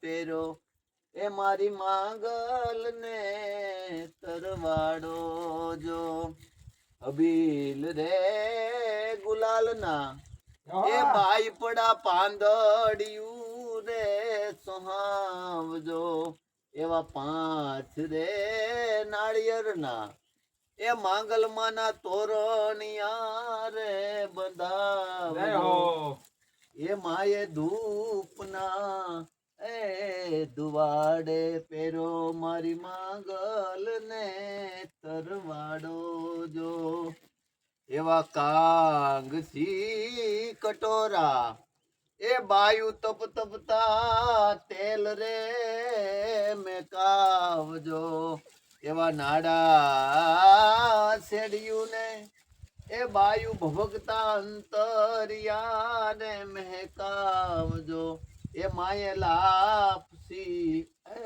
પેરો એ મારી માંગલ ને તરવાડો જો અબીલ રે ગુલાલ ના એ બાઈ પડા પાંદડિયું રે સોહાવજો એવા 5 રે નાળિયેર ના એ માંગલમાં ના તોરણિયા રે બંધાવજો એ માએ ધૂપના એ દુવાડે પેરો મારી માંગલ ને તરવાડો જો એવા કાંગસી કટોરા એ બાયુ તપ તપતા તેલ રે મેકાવજો એવા નાડા શેડિયું ને એ બાયુ ભભગતા અંતરિયા ને મહેકાવજો એ માએ લાપસી એ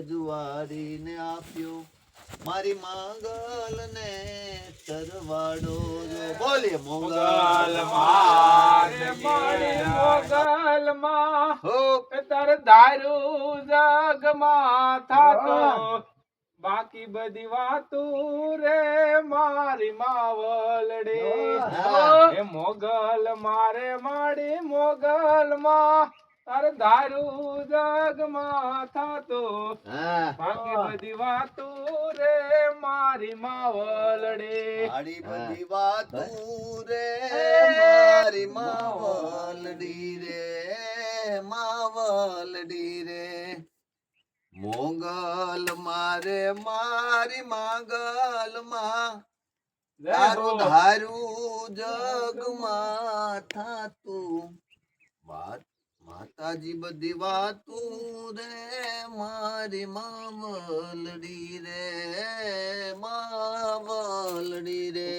જુવારી ને આપ્યો મારી માંગલ ને તરવાડો જો બોલીએ મોગલ મોગલમાં તર દારૂ જગમાં થાતો બાકી બધી વાતું રે મારી માવલડે એ મોગલ મારે માડી મોગલમાં તાર દારૂ જગમાં થાતો બાકી બધી વાતું રે મારી માવલડે મારી બધી વાતું રે મારી માવલડી રે માવલડી રે મોગલ મારે મારી માંગલ માં તારું ધારું જગમાં થાતું માતાજી બધી વાતું રે મારી માવલડી રે માવલડી રે